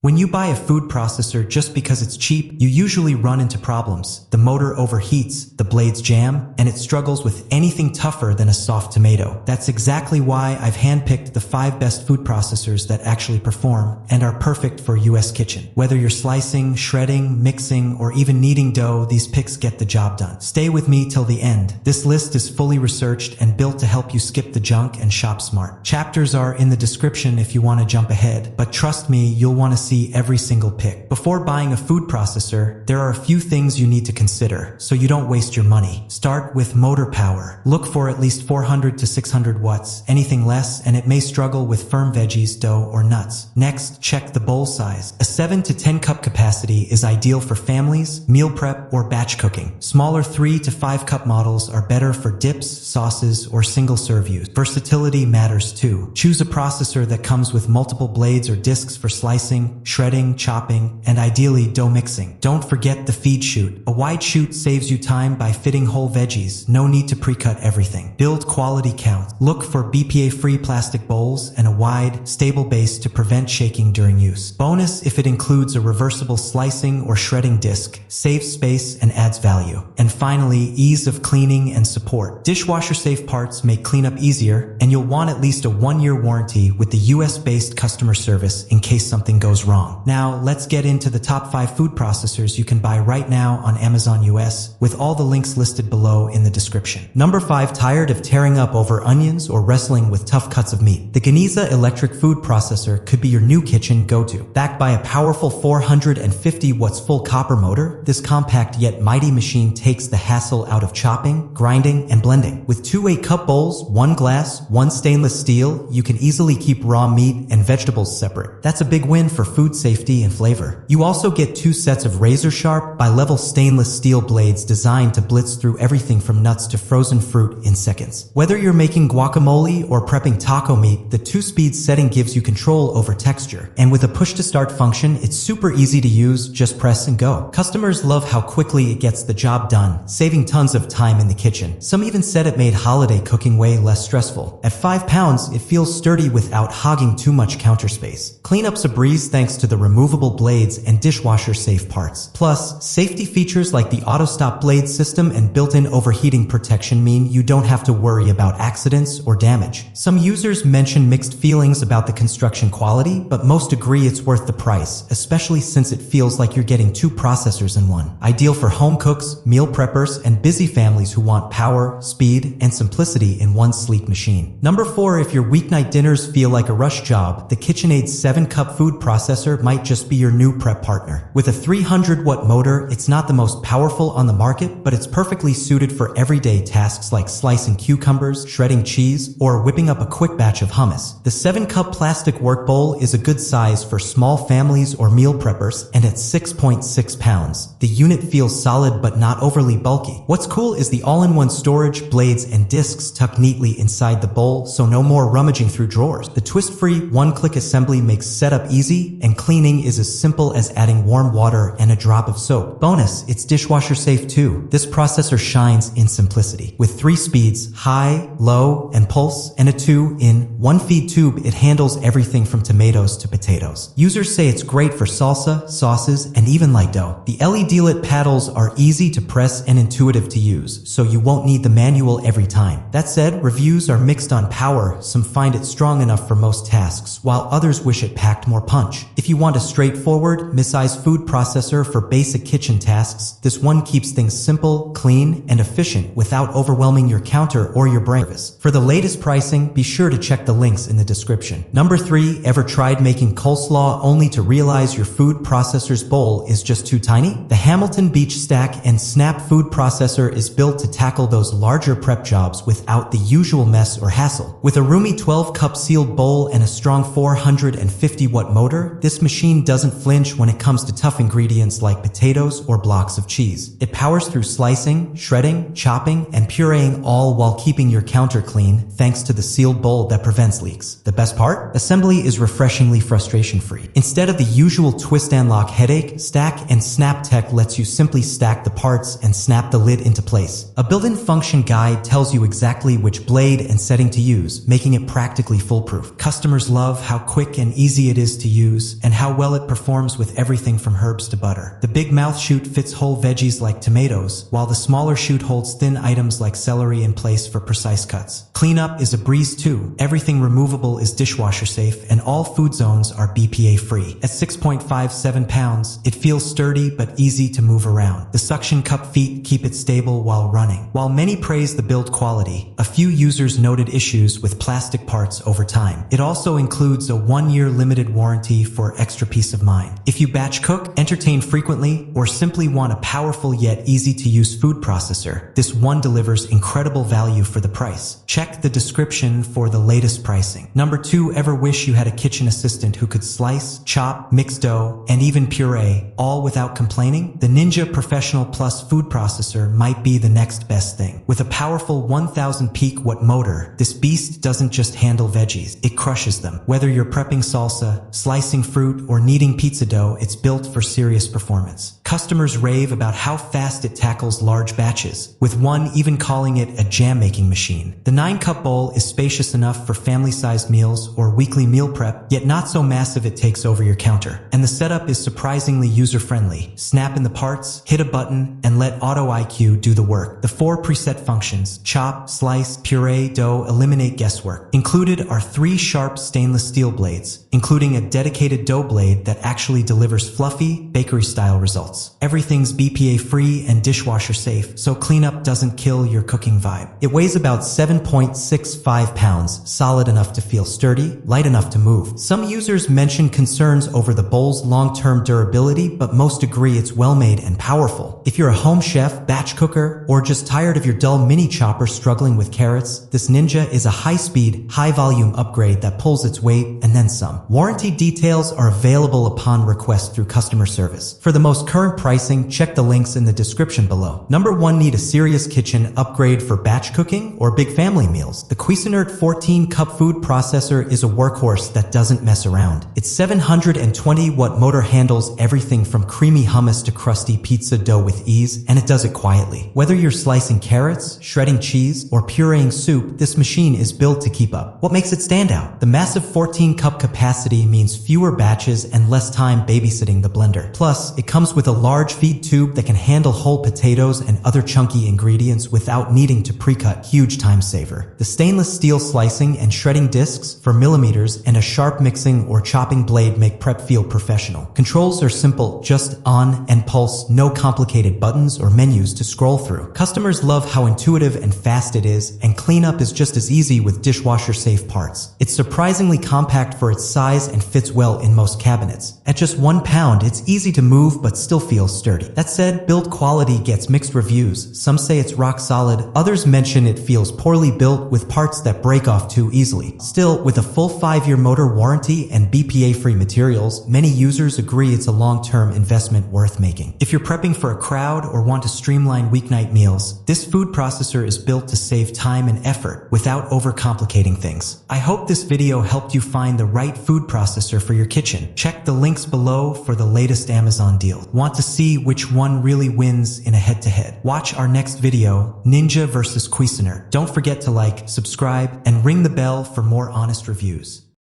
When you buy a food processor just because it's cheap, you usually run into problems. The motor overheats, the blades jam, and it struggles with anything tougher than a soft tomato. That's exactly why I've handpicked the 5 best food processors that actually perform and are perfect for a US kitchen. Whether you're slicing, shredding, mixing, or even kneading dough, these picks get the job done. Stay with me till the end. This list is fully researched and built to help you skip the junk and shop smart. Chapters are in the description if you want to jump ahead, but trust me, you'll want to see every single pick. Before buying a food processor, there are a few things you need to consider so you don't waste your money. Start with motor power. Look for at least 400 to 600 watts. Anything less and it may struggle with firm veggies, dough, or nuts. Next, check the bowl size. A 7 to 10 cup capacity is ideal for families, meal prep, or batch cooking. Smaller 3 to 5 cup models are better for dips, sauces, or single serve use. Versatility matters too. Choose a processor that comes with multiple blades or discs for slicing, shredding, chopping, and ideally dough mixing. Don't forget the feed chute. A wide chute saves you time by fitting whole veggies. No need to pre-cut everything. Build quality count. Look for BPA-free plastic bowls and a wide, stable base to prevent shaking during use. Bonus if it includes a reversible slicing or shredding disc. Saves space and adds value. And finally, ease of cleaning and support. Dishwasher-safe parts make cleanup easier, and you'll want at least a 1-year warranty with the US-based customer service in case something goes wrong. Now, let's get into the top 5 food processors you can buy right now on Amazon US, with all the links listed below in the description. Number 5. Tired of tearing up over onions or wrestling with tough cuts of meat? The Geniza electric food processor could be your new kitchen go-to. Backed by a powerful 450 watts full copper motor, this compact yet mighty machine takes the hassle out of chopping, grinding, and blending. With 2 8-cup bowls, 1 glass, 1 stainless steel, you can easily keep raw meat and vegetables separate. That's a big win for food safety and flavor. You also get 2 sets of razor-sharp, bi-level stainless steel blades designed to blitz through everything from nuts to frozen fruit in seconds. Whether you're making guacamole or prepping taco meat, the 2-speed setting gives you control over texture. And with a push-to-start function, it's super easy to use, just press and go. Customers love how quickly it gets the job done, saving tons of time in the kitchen. Some even said it made holiday cooking way less stressful. At 5 pounds, it feels sturdy without hogging too much counter space. Cleanup's a breeze thanks to the removable blades and dishwasher-safe parts. Plus, safety features like the auto-stop blade system and built-in overheating protection mean you don't have to worry about accidents or damage. Some users mention mixed feelings about the construction quality, but most agree it's worth the price, especially since it feels like you're getting 2 processors in one. Ideal for home cooks, meal preppers, and busy families who want power, speed, and simplicity in one sleek machine. Number 4. If your weeknight dinners feel like a rush job, the KitchenAid 7-cup food processor might just be your new prep partner. With a 300-watt motor, it's not the most powerful on the market, but it's perfectly suited for everyday tasks like slicing cucumbers, shredding cheese, or whipping up a quick batch of hummus. The 7-cup plastic work bowl is a good size for small families or meal preppers, and at 6.6 pounds, the unit feels solid but not overly bulky. What's cool is the all-in-one storage, blades, and discs tucked neatly inside the bowl, so no more rummaging through drawers. The twist-free, one-click assembly makes setup easy, and cleaning is as simple as adding warm water and a drop of soap. Bonus, it's dishwasher safe too. This processor shines in simplicity. With 3 speeds, high, low, and pulse, and a 2-in-1 feed tube, it handles everything from tomatoes to potatoes. Users say it's great for salsa, sauces, and even light dough. The LED-lit paddles are easy to press and intuitive to use, so you won't need the manual every time. That said, reviews are mixed on power. Some find it strong enough for most tasks, while others wish it packed more punch. If you want a straightforward, mid-sized food processor for basic kitchen tasks, this one keeps things simple, clean, and efficient without overwhelming your counter or your brain. For the latest pricing, be sure to check the links in the description. Number 3. Ever tried making coleslaw only to realize your food processor's bowl is just too tiny? The Hamilton Beach Stack and Snap food processor is built to tackle those larger prep jobs without the usual mess or hassle. With a roomy 12-cup sealed bowl and a strong 450-watt motor, this machine doesn't flinch when it comes to tough ingredients like potatoes or blocks of cheese. It powers through slicing, shredding, chopping, and pureeing, all while keeping your counter clean thanks to the sealed bowl that prevents leaks. The best part? Assembly is refreshingly frustration-free. Instead of the usual twist and lock headache, Stack and Snap Tech lets you simply stack the parts and snap the lid into place. A built-in function guide tells you exactly which blade and setting to use, making it practically foolproof. Customers love how quick and easy it is to use, reviews and how well it performs with everything from herbs to butter. The big mouth chute fits whole veggies like tomatoes, while the smaller chute holds thin items like celery in place for precise cuts. Cleanup is a breeze too. Everything removable is dishwasher safe and all food zones are BPA free. At 6.57 pounds, it feels sturdy but easy to move around. The suction cup feet keep it stable while running. While many praise the build quality, a few users noted issues with plastic parts over time. It also includes a 1-year limited warranty for extra peace of mind. If you batch cook, entertain frequently, or simply want a powerful yet easy-to-use food processor, this one delivers incredible value for the price. Check the description for the latest pricing. Number 2, ever wish you had a kitchen assistant who could slice, chop, mix dough, and even puree, all without complaining? The Ninja Professional Plus food processor might be the next best thing. With a powerful 1000 peak watt motor, this beast doesn't just handle veggies, it crushes them. Whether you're prepping salsa, slicing fruit, or kneading pizza dough, it's built for serious performance. Customers rave about how fast it tackles large batches, with one even calling it a jam-making machine. The 9-cup bowl is spacious enough for family-sized meals or weekly meal prep, yet not so massive it takes over your counter. And the setup is surprisingly user-friendly. Snap in the parts, hit a button, and let Auto IQ do the work. The 4 preset functions, chop, slice, puree, dough, eliminate guesswork. Included are 3 sharp stainless steel blades, including a dedicated dough blade that actually delivers fluffy, bakery-style results. Everything's BPA-free and dishwasher-safe, so cleanup doesn't kill your cooking vibe. It weighs about 7.65 pounds, solid enough to feel sturdy, light enough to move. Some users mention concerns over the bowl's long-term durability, but most agree it's well-made and powerful. If you're a home chef, batch cooker, or just tired of your dull mini chopper struggling with carrots, this Ninja is a high-speed, high-volume upgrade that pulls its weight and then some. Warranty details are available upon request through customer service. For the most current pricing, check the links in the description below. Number 1, need a serious kitchen upgrade for batch cooking or big family meals? The Cuisinart 14-cup food processor is a workhorse that doesn't mess around. Its 720-watt motor handles everything from creamy hummus to crusty pizza dough with ease, and it does it quietly. Whether you're slicing carrots, shredding cheese, or pureeing soup, this machine is built to keep up. What makes it stand out? The massive 14-cup capacity means fewer batches and less time babysitting the blender. Plus, it comes with a large feed tube that can handle whole potatoes and other chunky ingredients without needing to pre-cut. Huge time saver. The stainless steel slicing and shredding discs for millimeters and a sharp mixing or chopping blade make prep feel professional. Controls are simple, just on and pulse, no complicated buttons or menus to scroll through. Customers love how intuitive and fast it is, and cleanup is just as easy with dishwasher-safe parts. It's surprisingly compact for its size and fits well in most cabinets. At just 1 pound, it's easy to move but still feels sturdy. That said, build quality gets mixed reviews. Some say it's rock solid, others mention it feels poorly built with parts that break off too easily. Still, with a full 5-year motor warranty and BPA-free materials, many users agree it's a long-term investment worth making. If you're prepping for a crowd or want to streamline weeknight meals, this food processor is built to save time and effort without overcomplicating things. I hope this video helped you find the right food processor for your kitchen. Check the links below for the latest Amazon deal. Want to see which one really wins in a head-to-head? Watch our next video, Ninja versus Cuisinart. Don't forget to like, subscribe, and ring the bell for more honest reviews.